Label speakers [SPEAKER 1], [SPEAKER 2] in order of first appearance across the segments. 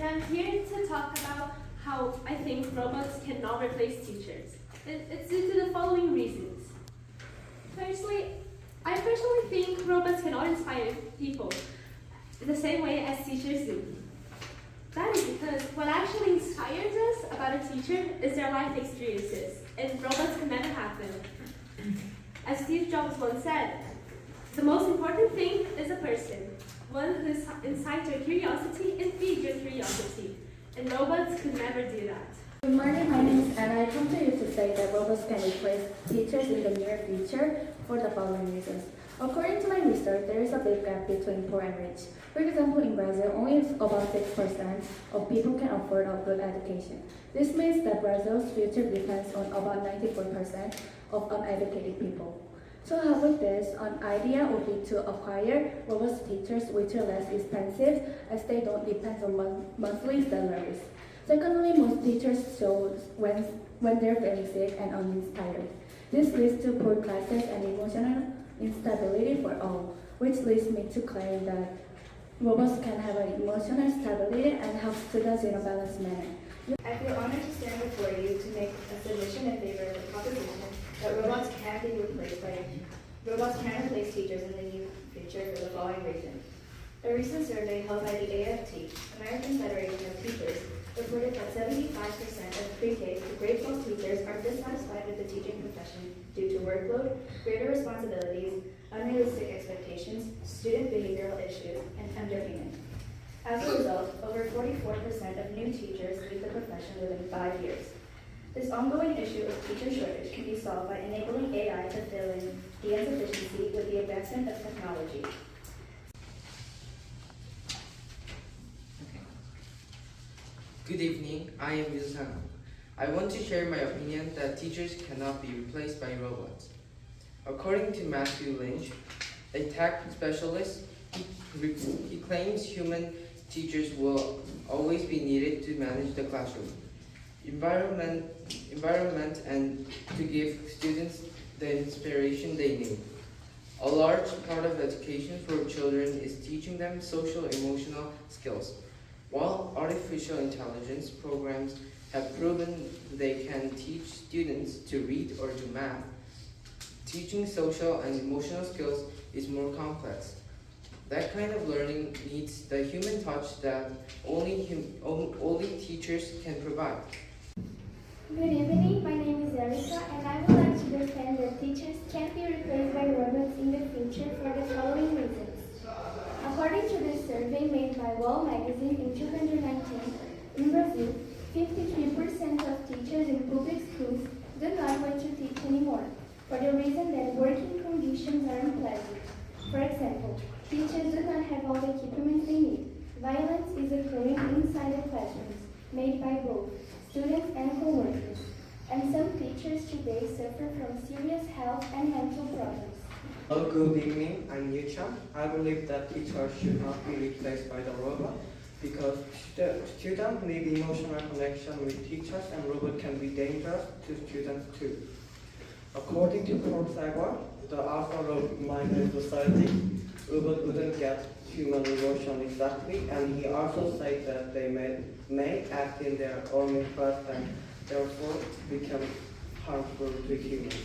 [SPEAKER 1] and I'm here to talk about how I think robots cannot replace teachers. It's due to the following reasons. Firstly, I personally think robots cannot inspire people the same way as teachers do. That is because what actually inspires us about a teacher is their life experiences, and robots can never have them. As Steve Jobs once said, the most important thing is a person, one who incites your curiosity and feeds your curiosity, and robots could never do that.
[SPEAKER 2] Good morning, my name is Anna. I come to you to say that robots can replace teachers in the near future for the following reasons. According to my research, there is a big gap between poor and rich. For example, in Brazil, only about 6% of people can afford a good education. This means that Brazil's future depends on about 94% of uneducated people. To help with this, an idea would be to acquire robot teachers which are less expensive as they don't depend on monthly salaries. Secondly, most teachers show when they're very sick and uninspired. This leads to poor classes and emotional instability for all, which leads me to claim that robots can have an emotional stability and help students in a balanced manner.
[SPEAKER 3] I feel honored to stand before you to make a submission in favor of the proposition that robots can replace teachers in the near future for the following reasons. A recent survey held by the AFT, American Federation of Teachers, reported that 75% of pre-K to grade 12 teachers are dissatisfied with the teaching profession due to workload, greater responsibilities, unrealistic expectations, student behavioral issues, and underpayment. As a result, over 44% of new teachers leave the profession within 5 years. This ongoing issue of teacher shortage can be solved by enabling AI to fill in the insufficiency with the advancement of technology.
[SPEAKER 4] Good evening, I am Yusang. I want to share my opinion that teachers cannot be replaced by robots. According to Matthew Lynch, a tech specialist, he claims human teachers will always be needed to manage the classroom, environment and to give students the inspiration they need. A large part of education for children is teaching them social emotional skills. While artificial intelligence programs have proven they can teach students to read or do math, teaching social and emotional skills is more complex. That kind of learning needs the human touch that only teachers can provide.
[SPEAKER 5] Good evening, my name is Erica, and I would like to defend that teachers can't be replaced by robots in the future for the following reasons. According to this survey made by Wall magazine in 2019, in Brazil, 53% of teachers in public schools do not want to teach anymore, for the reason that working conditions are unpleasant. For example, teachers do not have all the equipment they need. Violence is occurring inside the classrooms, made by both students and co-workers. And some teachers today suffer from serious health and mental problems.
[SPEAKER 6] Hello, good evening. I'm Yuchan. I believe that teachers should not be replaced by the robot because students need emotional connection with teachers, and robot can be dangerous to students too. According to Paul Sagar, the author of Mindless Society, robot wouldn't get human emotion exactly, and he also said that they may act in their own interest and therefore become harmful to humans.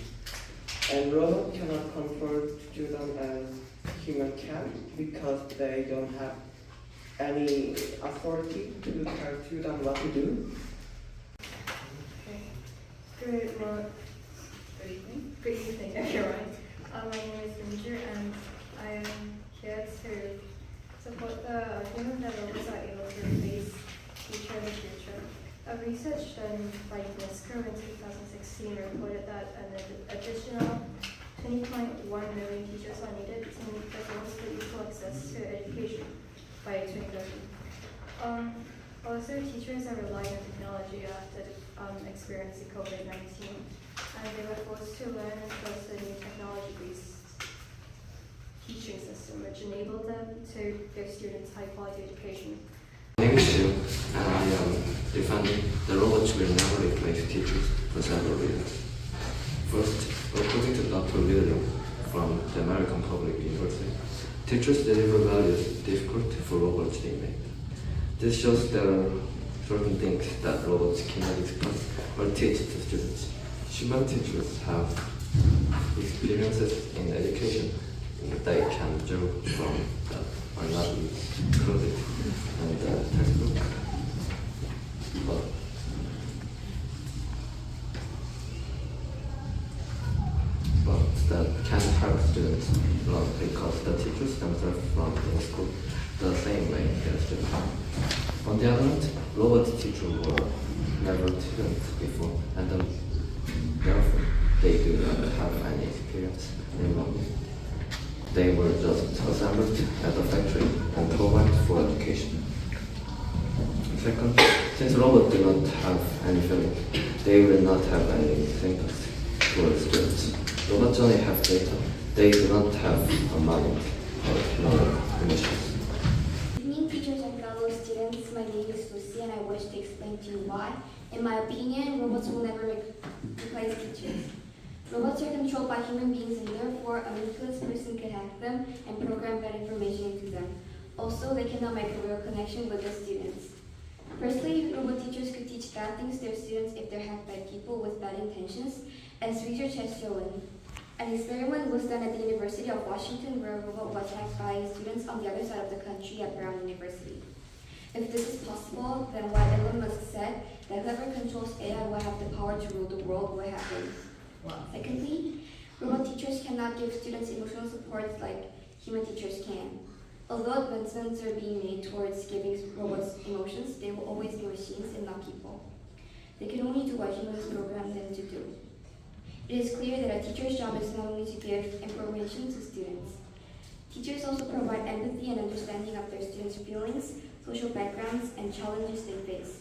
[SPEAKER 6] And robots cannot comfort students as humans can because they don't have any authority to tell students what to do.
[SPEAKER 3] Good evening, everyone. My name is Ginger, and I am here to support the argument that robots are able to replace teachers in the future. A research done by UNESCO in 2016 reported that an additional 20.1 million teachers are needed to meet the goals for equal access to education by 2030. Also, teachers are relying on technology after experiencing COVID-19, and they were forced to learn and trust a new technology-based teaching system, which enabled them to give students high-quality education.
[SPEAKER 7] My name is Jill, and I am defending the robots will never replace teachers for several reasons. First, according to Dr. William from the American Public University, teachers deliver values difficult for robots to imitate. This shows there are certain things that robots cannot express or teach the students. Human teachers have experiences in education they can do from that are not included in the textbook. But that can help students learn because the teachers themselves learn in school the same way as students. On the other hand, robot teachers were never students before, and therefore they do not have any experience in learning. They were just assembled at the factory and programmed for education. Second, since robots do not have any feeling, they will not have any sympathy towards students. Robots only have data. They do not have a mind or no emotions.
[SPEAKER 8] Good evening, teachers and fellow students. My name is Lucy, and I wish to explain to you why. In my opinion, robots will never replace teachers. Robots are controlled by human beings, and therefore a ruthless person could hack them and program bad information into them. Also, they cannot make a real connection with the students. Firstly, robot teachers could teach bad things to their students if they're hacked by people with bad intentions, as research has shown. An experiment was done at the University of Washington where a robot was hacked by students on the other side of the country at Brown University. If this is possible, then what Elon Musk said, that whoever controls AI will have the power to rule the world, will happen. Secondly, robot teachers cannot give students emotional support like human teachers can. Although advancements are being made towards giving robots emotions, they will always be machines and not people. They can only do what humans program them to do. It is clear that a teacher's job is not only to give information to students. Teachers also provide empathy and understanding of their students' feelings, social backgrounds, and challenges they face.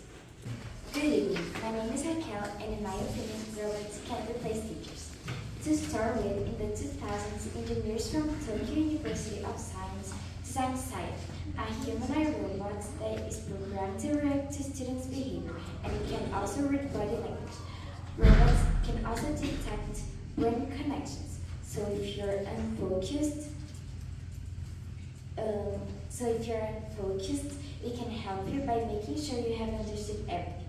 [SPEAKER 9] Good evening. My name is Raquel, and in my opinion, robots can replace teachers. To start with, in the 2000s, engineers from Tokyo University of Science designed Scythe, a humanoid robot that is programmed to react to students' behavior, and it can also read body language. Robots can also detect brain connections, so if you're unfocused, it can help you by making sure you have understood everything.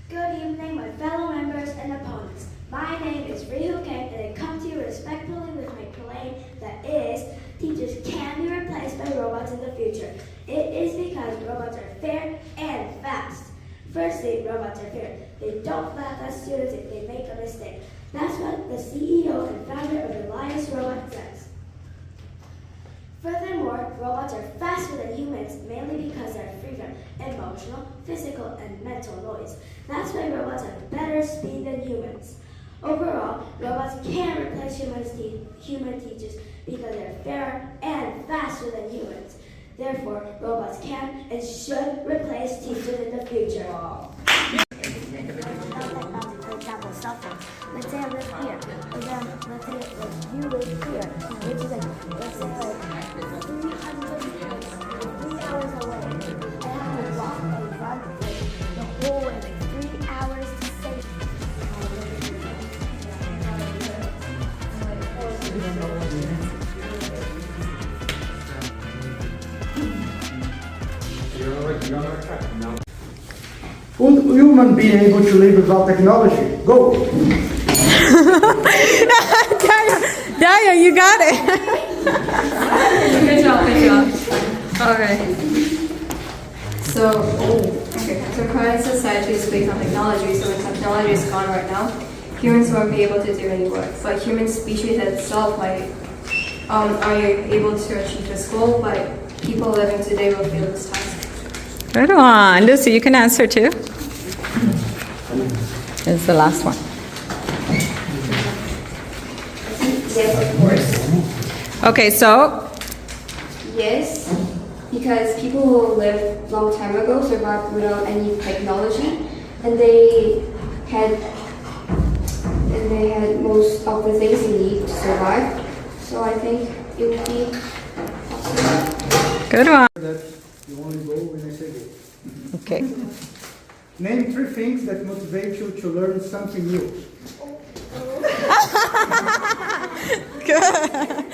[SPEAKER 5] Good evening, my fellow members and opponents. My name is Riho Kang, and I come to you respectfully with my claim that is, teachers can be replaced by robots in the future. It is because robots are fair and fast. Firstly, robots are fair. They don't laugh at students if they make a mistake. That's what the CEO and founder of Reliance Robot says. Furthermore, robots are faster than humans, mainly because they are free from emotional, physical, and mental noise. That's why robots have better speed than humans. Overall, robots can replace human teachers because they are fairer and faster than humans. Therefore, robots can and should replace teachers in the future.
[SPEAKER 2] For example, cell phone. Let's say I live here, and then let's say you live here, which is let's say 3 hours away. I have to walk and run the whole way, 3 hours to save.
[SPEAKER 10] Would human be able to live without technology? Go!
[SPEAKER 11] Daya, you got it. Good job. Okay. So current society is based on technology, so when technology is gone right now, humans won't be able to do any work. But human species itself might are able to achieve this goal, but people living today will fail this task.
[SPEAKER 12] Good one. Lucy, you can answer too. This is the last one.
[SPEAKER 8] Yes, of course.
[SPEAKER 12] Okay, so
[SPEAKER 8] Yes, because people who lived long time ago survived without any technology, and they had most of the things they need to survive. So I think it would be possible.
[SPEAKER 12] good one.
[SPEAKER 10] That you only go when I say go.
[SPEAKER 12] Okay.
[SPEAKER 10] Name 3 things that motivate you to learn something new.
[SPEAKER 12] Good.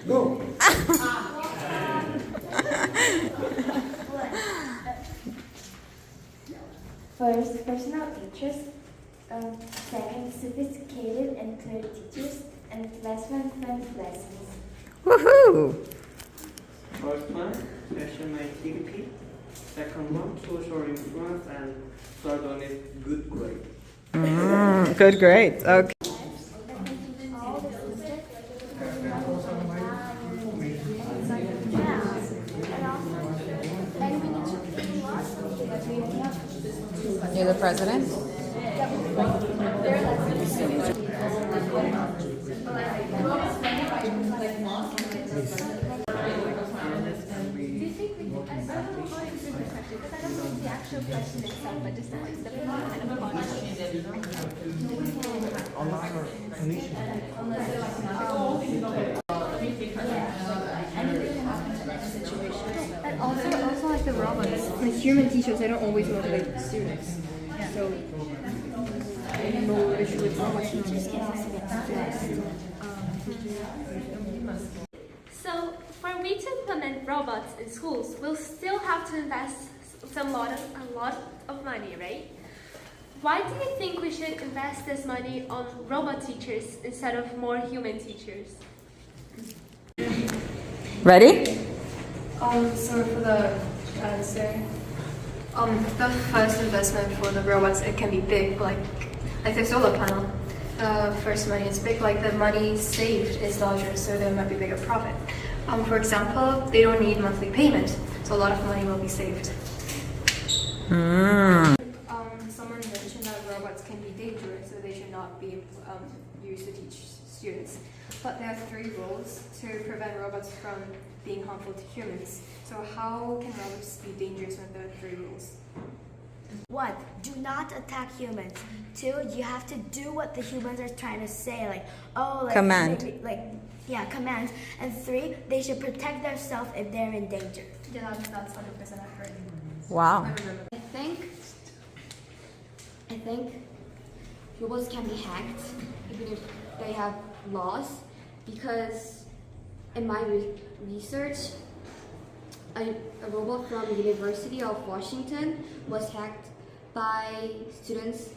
[SPEAKER 10] Go.
[SPEAKER 5] First, personal teachers. Second, sophisticated and clear teachers. And last one, fun lessons.
[SPEAKER 12] Woohoo!
[SPEAKER 6] First one, passion activity. Second one, social influence. And third one is good grade.
[SPEAKER 12] Good grades. Okay. You're the president?
[SPEAKER 11] And also like the robots, the human teachers, they don't always motivate the students. So, no issue with robots.
[SPEAKER 1] So, for me to implement robots in schools, we'll still have to invest a lot of money, right? Why do you think we should invest this money on robot teachers instead of more human teachers?
[SPEAKER 12] Ready?
[SPEAKER 11] So for the answer, the first investment for the robots, it can be big, like the solar panel. First money is big, like the money saved is larger, so there might be bigger profit. For example, they don't need monthly payment, so a lot of money will be saved. Someone mentioned that robots can be dangerous, so they should not be used to teach students. But there are 3 rules to prevent robots from being harmful to humans. So how can robots be dangerous when there are 3 rules?
[SPEAKER 13] 1. Do not attack humans. 2. You have to do what the humans are trying to say,
[SPEAKER 12] command.
[SPEAKER 13] Commands. And 3. They should protect themselves if they're in danger.
[SPEAKER 11] Yeah, that's 100% accurate.
[SPEAKER 12] Wow.
[SPEAKER 8] I think robots can be hacked even if they have laws, because in my research, a robot from the University of Washington was hacked by students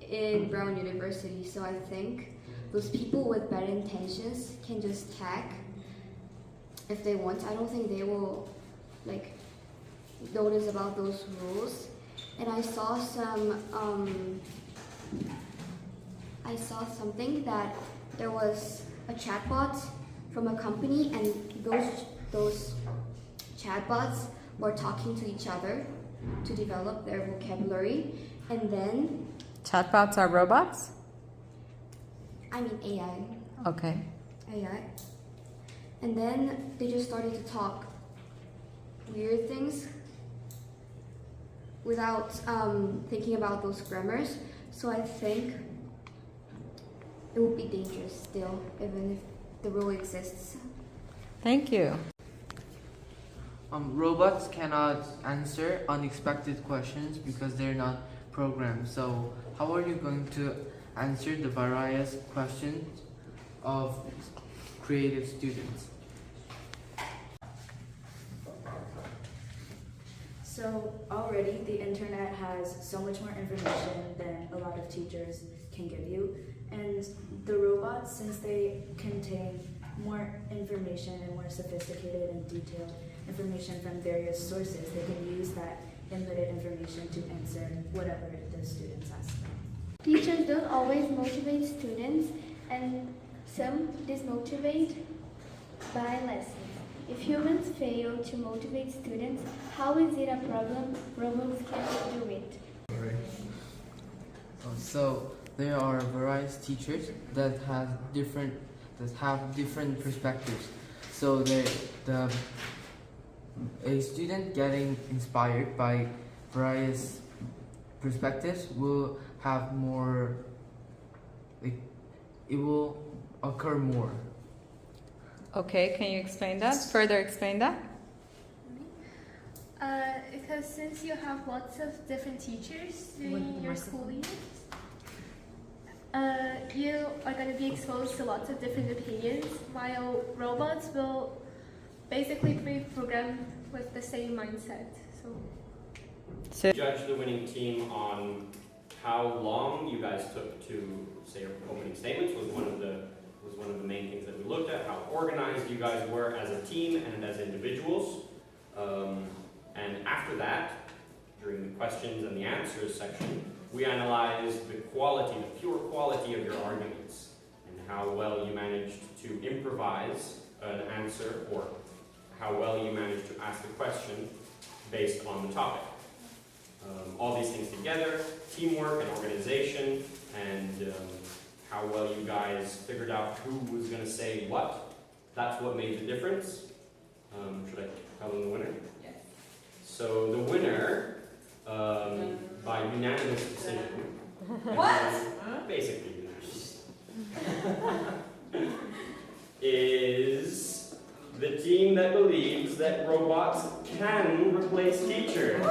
[SPEAKER 8] in Brown University. So I think those people with bad intentions can just hack if they want. I don't think they will notice about those rules. And I saw something that there was a chatbot from a company, and those chatbots were talking to each other to develop their vocabulary, and then
[SPEAKER 12] Chatbots are robots?
[SPEAKER 8] I mean AI.
[SPEAKER 12] Okay.
[SPEAKER 8] AI. And then they just started to talk weird things without thinking about those grammars. So I think it would be dangerous still, even if the rule exists.
[SPEAKER 12] Thank you.
[SPEAKER 4] Robots cannot answer unexpected questions because they're not programmed. So how are you going to answer the various questions of creative students?
[SPEAKER 2] So already the internet has so much more information than a lot of teachers can give you, and the robots, since they contain more information and more sophisticated and detailed information from various sources, they can use that inputted information to answer whatever the students ask them.
[SPEAKER 5] Teachers don't always motivate students, and some dismotivate by lessons. If humans fail to motivate students, how is it a problem? Robots can't do it.
[SPEAKER 4] So there are various teachers that have different perspectives. So a student getting inspired by various perspectives will have more. It will occur more.
[SPEAKER 12] Okay, can you explain that? Further explain that?
[SPEAKER 1] Because since you have lots of different teachers during your school years, you are going to be exposed to lots of different opinions, while robots will basically be programmed with the same mindset. So
[SPEAKER 12] So
[SPEAKER 14] judge the winning team on how long you guys took to say your opening statements was one of the main things that we looked at. How organized you guys were as a team and as individuals. And after that, during the questions and the answers section, we analyzed the quality, the pure quality of your arguments and how well you managed to improvise an answer or how well you managed to ask a question based on the topic. All these things together, teamwork and organization, and how well you guys figured out who was going to say what. That's what made the difference. Should I tell them the winner?
[SPEAKER 8] Yes.
[SPEAKER 14] So the winner, by unanimous decision.
[SPEAKER 8] What?
[SPEAKER 14] Basically unanimous. Is the team that believes that robots can replace teachers.